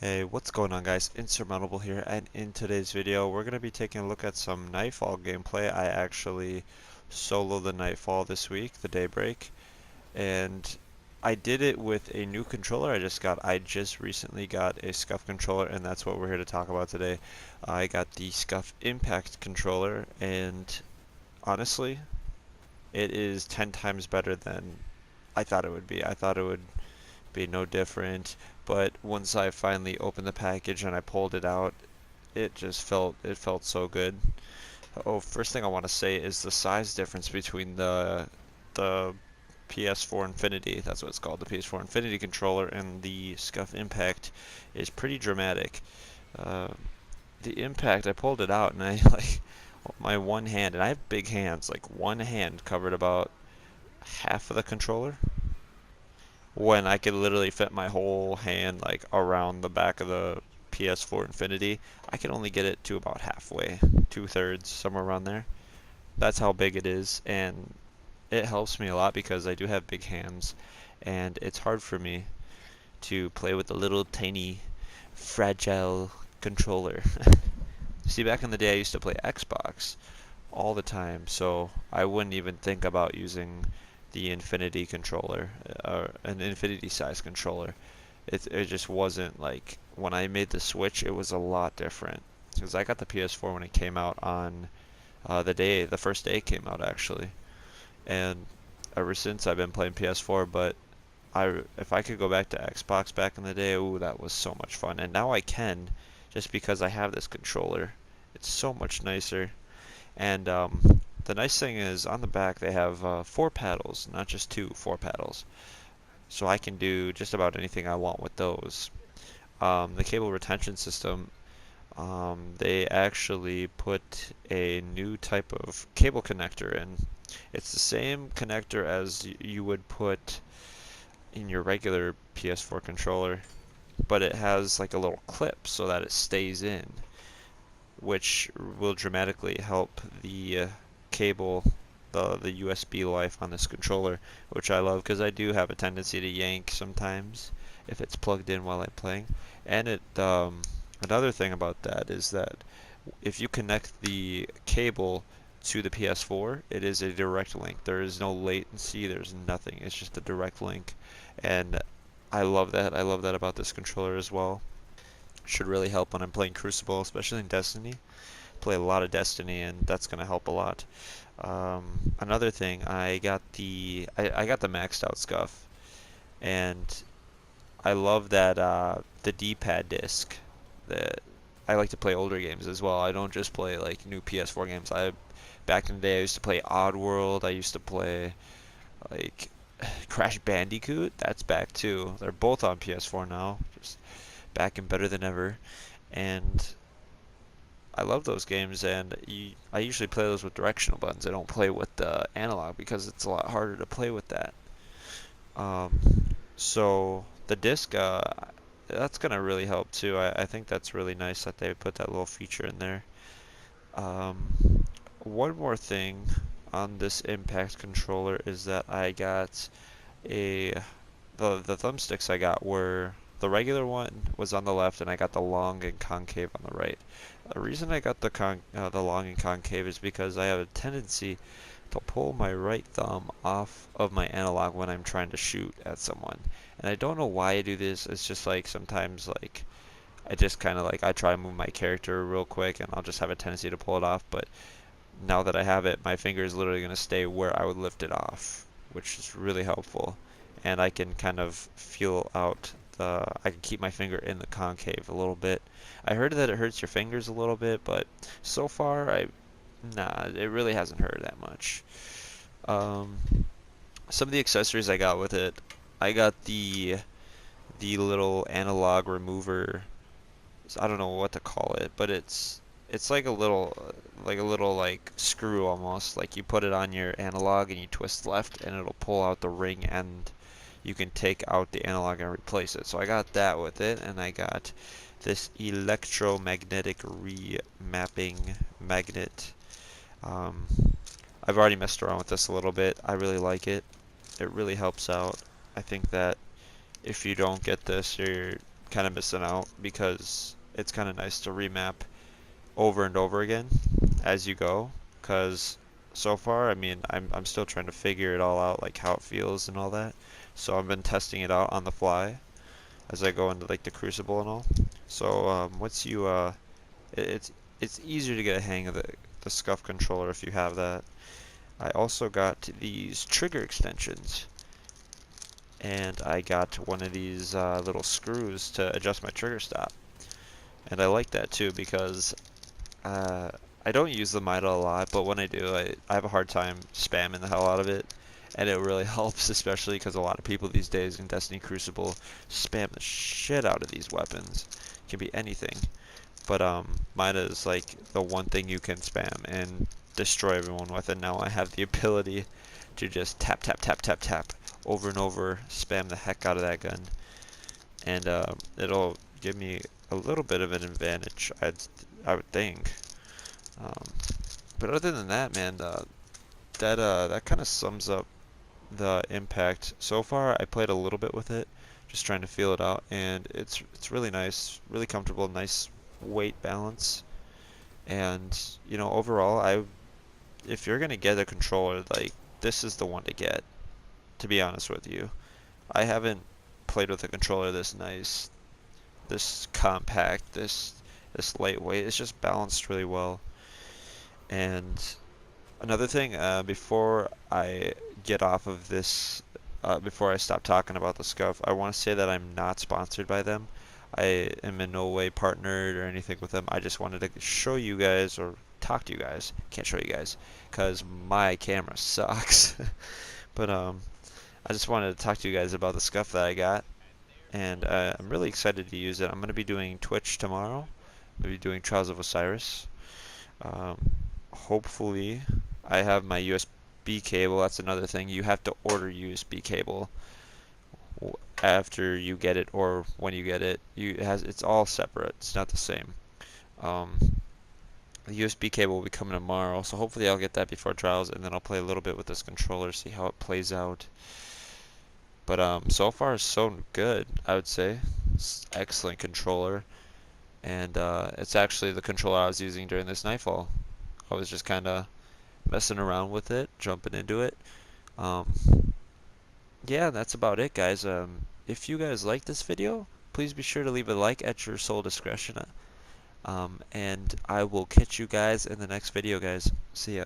Hey, what's going on guys? InSIRmountable here, and in today's video we're going to be taking a look at some Nightfall gameplay. I actually soloed the Nightfall this week, the Daybreak, and I did it with a new controller I just recently got a Scuf controller, and that's what we're here to talk about today. I got the Scuf Impact controller, and honestly, it is 10 times better than I thought it would be. I thought it would be no different. But once I finally opened the package and I pulled it out, it felt so good. Oh, first thing I want to say is the size difference between the PS4 Infinity, that's what it's called, the PS4 Infinity controller and the Scuf Impact is pretty dramatic. Uh, the Impact, I pulled it out and I like my one hand, and I have big hands, like one hand covered about half of the controller when I could literally fit my whole hand like around the back of the PS4 Infinity. I can only get it to about halfway, two-thirds, somewhere around there. That's how big it is, and it helps me a lot because I do have big hands, and it's hard for me to play with a little tiny fragile controller. See, back in the day I used to play Xbox all the time, so I wouldn't even think about using the Infinity controller, an Infinity size controller. It just wasn't like when I made the switch, it was a lot different. Because I got the PS4 when it came out on the first day it came out actually, and ever since I've been playing PS4. But if I could go back to Xbox back in the day, ooh, that was so much fun. And now I can, just because I have this controller. It's so much nicer. And the nice thing is on the back they have four paddles, not just two, four paddles. So I can do just about anything I want with those. The cable retention system, they actually put a new type of cable connector in. It's the same connector as you would put in your regular PS4 controller, but it has like a little clip so that it stays in, which will dramatically help the cable, the USB life on this controller, which I love because I do have a tendency to yank sometimes if it's plugged in while I'm playing. And another thing about that is that if you connect the cable to the PS4, it is a direct link. There is no latency, there's nothing. It's just a direct link. And I love that. I love that about this controller as well. Should really help when I'm playing Crucible, especially in Destiny. Play a lot of Destiny, and that's gonna help a lot. Another thing, I got the maxed out Scuf, and I love that the D-pad disc. That I like to play older games as well. I don't just play like new PS4 games. I Back in the day I used to play Oddworld. I used to play like Crash Bandicoot. That's back too. They're both on PS4 now, just back and better than ever. And I love those games, and I usually play those with directional buttons. I don't play with the analog because it's a lot harder to play with that. So the disc, that's gonna really help too. I think that's really nice that they put that little feature in there. One more thing on this Impact controller is that I got a the thumbsticks I got were the regular one was on the left, and I got the long and concave on the right. The reason I got the long and concave is because I have a tendency to pull my right thumb off of my analog when I'm trying to shoot at someone. And I don't know why I do this. It's just like sometimes like I just kind of like I try to move my character real quick and I'll just have a tendency to pull it off, but now that I have it, my finger is literally going to stay where I would lift it off, which is really helpful. And I can kind of feel out I can keep my finger in the concave a little bit. I heard that it hurts your fingers a little bit, but so far nah, it really hasn't hurt that much. Um, some of the accessories I got with it, I got the little analog remover. I don't know what to call it, but it's like a little like screw almost. Like you put it on your analog and you twist left, and it'll pull out the ring, and you can take out the analog and replace it. So I got that with it, and I got this electromagnetic remapping magnet. Um, I've already messed around with this a little bit. I really like it. It really helps out. I think that if you don't get this, you're kind of missing out because it's kind of nice to remap over and over again as you go. Because so far, I mean, I'm still trying to figure it all out, like how it feels and all that. So I've been testing it out on the fly as I go into like the Crucible and all. So once you it's easier to get a hang of the Scuf controller if you have that. I also got these trigger extensions, and I got one of these little screws to adjust my trigger stop. And I like that too because uh, I don't use the Mida a lot, but when I do, I have a hard time spamming the hell out of it. And it really helps, especially because a lot of people these days in Destiny Crucible spam the shit out of these weapons. It can be anything. But Mida is like the one thing you can spam and destroy everyone with, and now I have the ability to just tap, tap, tap, tap, tap over and over, spam the heck out of that gun, and it'll give me a little bit of an advantage, I would think. Um, but other than that, man, that kind of sums up the impact. So far, I played a little bit with it, just trying to feel it out, and it's really nice, really comfortable, nice weight balance. And you know, overall, if you're gonna get a controller, like this is the one to get. To be honest with you, I haven't played with a controller this nice, this compact, this lightweight. It's just balanced really well. And another thing, before I get off of this, before I stop talking about the Scuf, I want to say that I'm not sponsored by them. I am in no way partnered or anything with them. I just wanted to show you guys or talk to you guys. Can't show you guys because my camera sucks. But I just wanted to talk to you guys about the Scuf that I got, and I'm really excited to use it. I'm going to be doing Twitch tomorrow. I'm going to be doing Trials of Osiris. Um, Hopefully, I have my USB cable. That's another thing. You have to order USB cable after you get it or when you get it. It's all separate. It's not the same. Um, the USB cable will be coming tomorrow, so hopefully I'll get that before trials, and then I'll play a little bit with this controller, see how it plays out. But so far so good, I would say. It's excellent controller, and it's actually the controller I was using during this Nightfall. I was just kind of messing around with it, jumping into it. Um, yeah, that's about it, guys. If you guys like this video, please be sure to leave a like at your sole discretion. And I will catch you guys in the next video, guys. See ya.